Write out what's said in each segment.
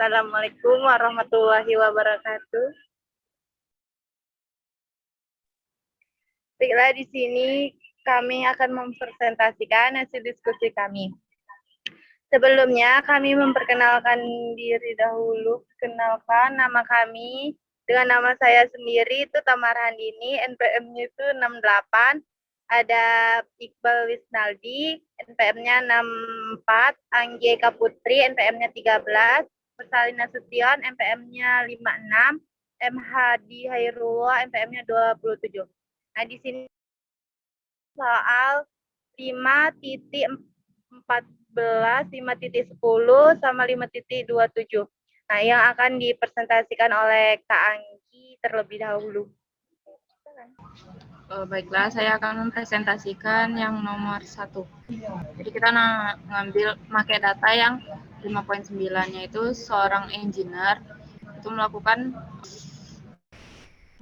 Assalamualaikum warahmatullahi wabarakatuh. Baiklah, di sini kami akan mempresentasikan hasil diskusi kami. Sebelumnya, kami memperkenalkan diri dahulu. Kenalkan nama kami. Dengan nama saya sendiri itu Tamar Handini, NPM-nya itu 68. Ada Iqbal Wisnaldi, NPM-nya 64. Angge Kaputri, NPM-nya 13. Bersalina Sution, NPM-nya 56. MHdi Hairullah, NPM-nya 27. Nah, di sini soal 5.14, 5.10, sama 5.27. Nah, yang akan dipresentasikan oleh Kak Anggi terlebih dahulu. Baiklah, saya akan mempresentasikan yang nomor 1. Jadi kita ngambil pakai data yang 5.9, yaitu seorang engineer itu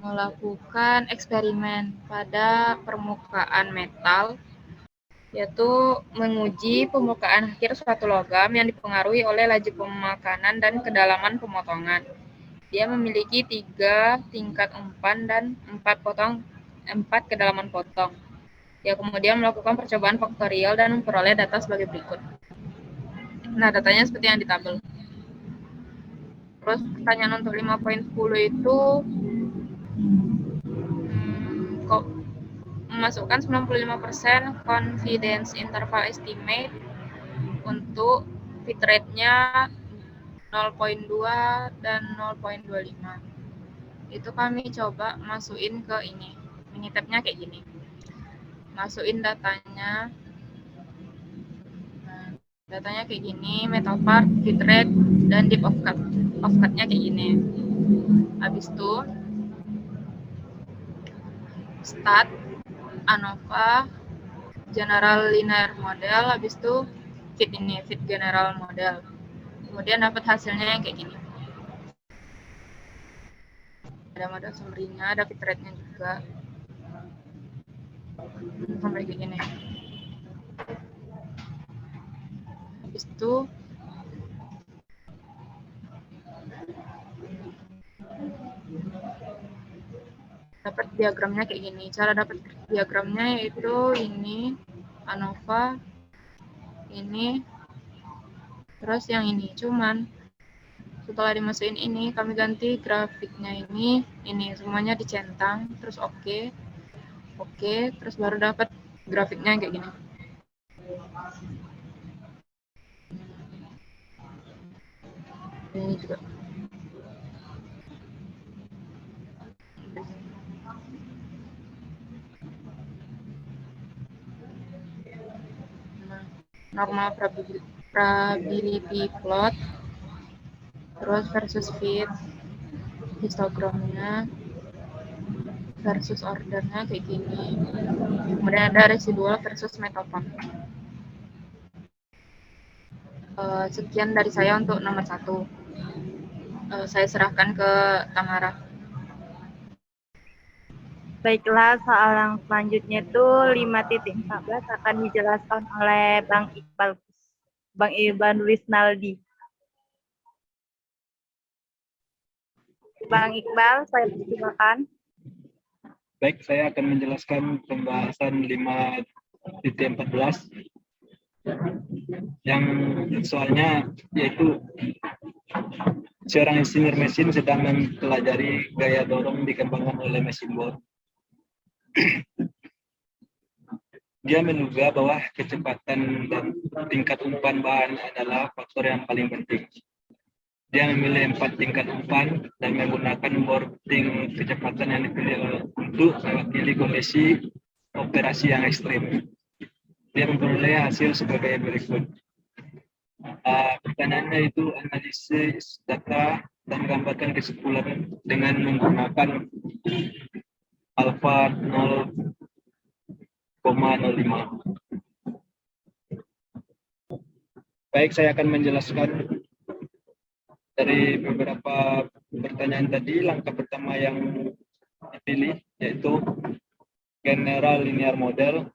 melakukan eksperimen pada permukaan metal, yaitu menguji permukaan akhir suatu logam yang dipengaruhi oleh laju pemakanan dan kedalaman pemotongan. Dia memiliki 3 tingkat umpan dan 4 kedalaman potong. Dia kemudian melakukan percobaan faktorial dan memperoleh data sebagai berikut. Nah, datanya seperti yang di tabel. Terus pertanyaan untuk 5.10 itu memasukkan 95% confidence interval estimate untuk bit rate-nya 0.2 dan 0.25. Itu kami coba masukin ke ini. Minitab-nya kayak gini. Masukin datanya. Nah, datanya kayak gini, metal part, bit rate, dan deep of cut-nya kayak gini. Habis itu start ANOVA general linear model, habis itu fit general model. Kemudian dapat hasilnya yang kayak gini. Ada model summary-nya, ada fit rate-nya juga. Sampai kayak gini. Habis itu dapat diagramnya kayak gini. Cara dapat diagramnya yaitu ini ANOVA, ini, terus yang ini. Cuman setelah dimasukin ini, kami ganti grafiknya ini semuanya dicentang, terus oke, terus baru dapat grafiknya kayak gini. Ini juga. Nah, normal probability plot, terus versus fit, histogramnya, versus ordernya kayak gini. Kemudian ada residual versus metopan. Sekian dari saya untuk nomor 1. Saya serahkan ke Tamara. Baiklah, soal yang selanjutnya itu 5.14 akan dijelaskan oleh Bang Iqbal Wisnaldi. Bang Iqbal, saya persilakan. Baik, saya akan menjelaskan pembahasan 5.14 yang soalnya yaitu seorang engineer mesin sedang mempelajari gaya dorong dikembangkan oleh mesin bor. Dia menduga bahwa kecepatan dan tingkat umpan bahan adalah faktor yang paling penting. Dia memilih 4 tingkat umpan dan menggunakan boarding kecepatan yang dipilih untuk mewakili kondisi operasi yang ekstrim. Dia memperoleh hasil sebagai berikut. Pertanyaannya itu analisis data dan menggambarkan kesimpulan dengan menggunakan alfa 0,05. Baik, saya akan menjelaskan dari beberapa pertanyaan tadi. Langkah pertama yang dipilih yaitu general linear model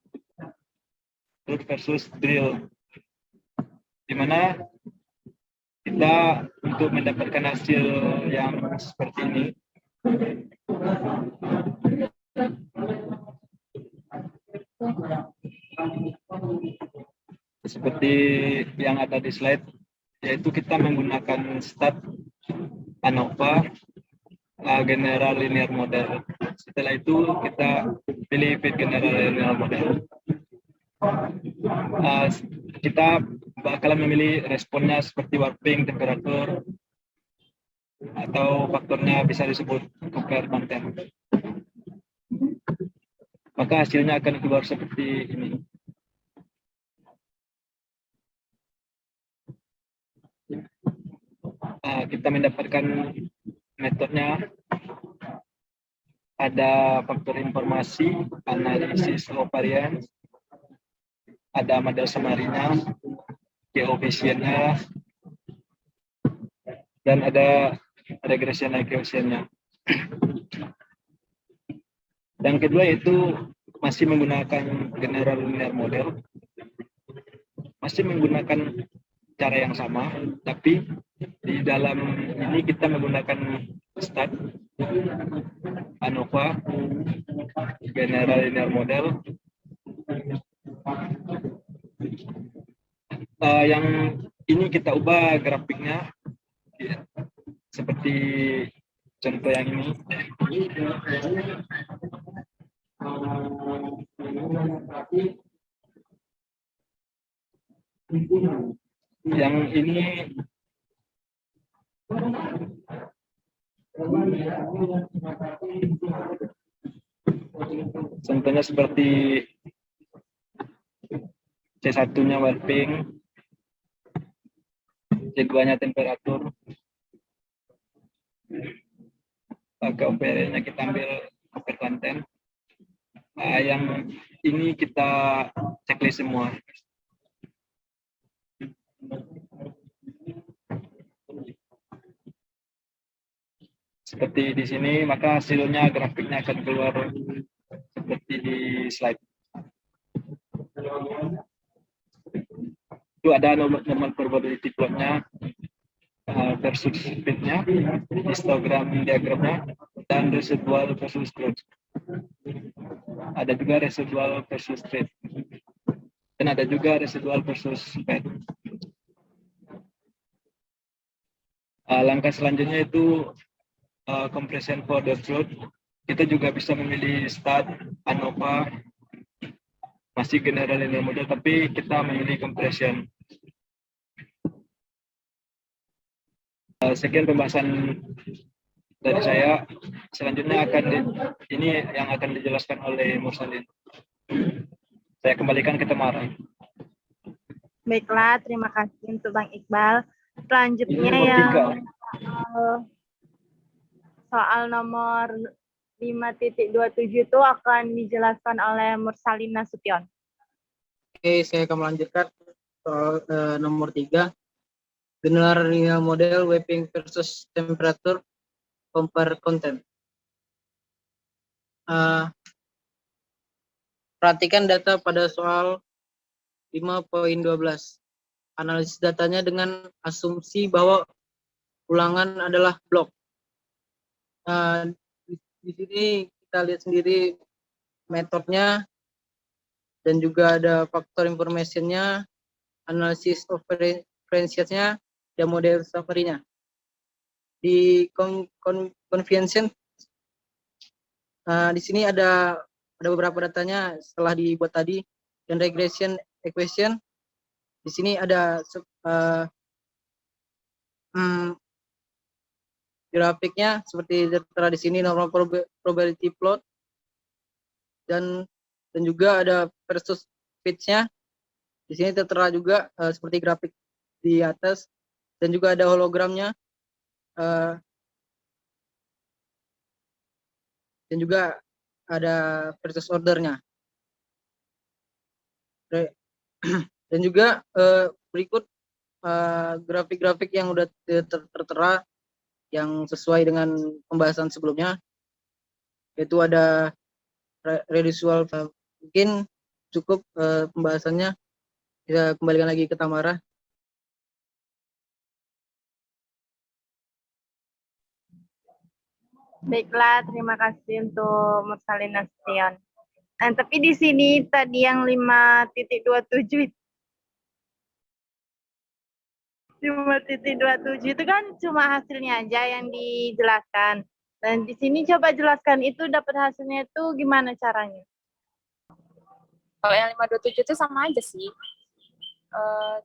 root versus drill, di mana kita kita untuk mendapatkan hasil yang seperti ini, seperti yang ada di slide, yaitu kita menggunakan stat ANOVA General Linear Model. Setelah itu kita pilih fit General Linear Model. Kita bakalan memilih responnya seperti warping, temperatur, atau faktornya bisa disebut compare content. Maka hasilnya akan keluar seperti ini. Kita mendapatkan metodenya, ada faktor informasi, analisis of variance, ada model summary-nya, coefficient-nya, dan ada regression coefficient-nya. Yang kedua itu masih menggunakan general linear model, masih menggunakan cara yang sama, tapi di dalam ini kita menggunakan stat ANOVA General Linear Model. Yang ini kita ubah grafiknya seperti contoh yang ini. Yang ini contohnya seperti C1-nya warping, C2-nya temperatur, KOPR-nya kita ambil compare content. Yang ini kita checklist semua. Seperti di sini, maka hasilnya grafiknya akan keluar seperti di slide. Itu ada normal probability plotnya versus fit-nya, histogram diagramnya, dan residual versus growth. Ada juga residual versus fit, dan ada juga residual versus fat. Langkah selanjutnya itu compression for the truth. Kita juga bisa memilih stat ANOVA, masih general linear model, tapi kita memilih compression. Sekian pembahasan dari saya. Selanjutnya ini yang akan dijelaskan oleh Mursalin. Saya kembalikan ke Tamara. Baiklah, terima kasih untuk Bang Iqbal. Selanjutnya yang soal nomor 5.27 itu akan dijelaskan oleh Mursalin Nasution. Oke, saya akan melanjutkan soal nomor 3. General linear model wrapping versus temperature compare content. Perhatikan data pada soal 5.12. Analisis datanya dengan asumsi bahwa ulangan adalah blok. Di sini kita lihat sendiri metodenya, dan juga ada faktor information-nya, analisis of variance-nya, dan model summary-nya. Di convention, di sini ada beberapa datanya setelah dibuat tadi, dan regression equation. Di sini ada grafiknya seperti tertera di sini, normal probability plot, dan juga ada versus fit-nya. Di sini tertera juga seperti grafik di atas, dan juga ada hologramnya, dan juga ada versus ordernya. Dan juga berikut grafik-grafik yang udah tertera yang sesuai dengan pembahasan sebelumnya, yaitu ada residual. Mungkin cukup pembahasannya, kita kembalikan lagi ke Tamara. Baiklah, terima kasih untuk Mursalin Nasution. Nah, tapi di sini tadi yang 5.27 itu kan cuma hasilnya aja yang dijelaskan. Dan di sini coba jelaskan itu dapat hasilnya itu gimana caranya? Kalau yang 527 itu sama aja sih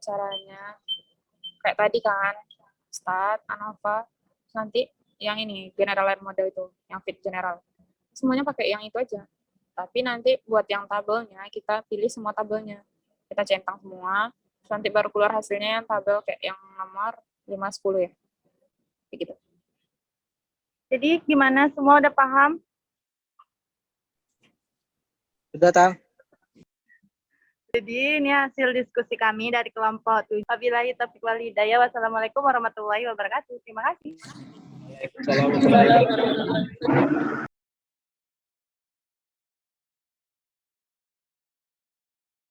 caranya. Kayak tadi kan, start, ANOVA, nanti yang ini, general air model itu, yang fit general. Semuanya pakai yang itu aja. Tapi nanti buat yang tabelnya, kita pilih semua tabelnya. Kita centang semua, terus nanti baru keluar hasilnya yang tabel kayak yang nomor 5, 10 ya. Kayak gitu. Jadi gimana, semua udah paham? Sudah, Tang? Jadi ini hasil diskusi kami dari kelompok 7. Wabillahi taufiq wal hidayah. Wassalamualaikum warahmatullahi wabarakatuh. Terima kasih. Waalaikumsalam warahmatullahi wabarakatuh.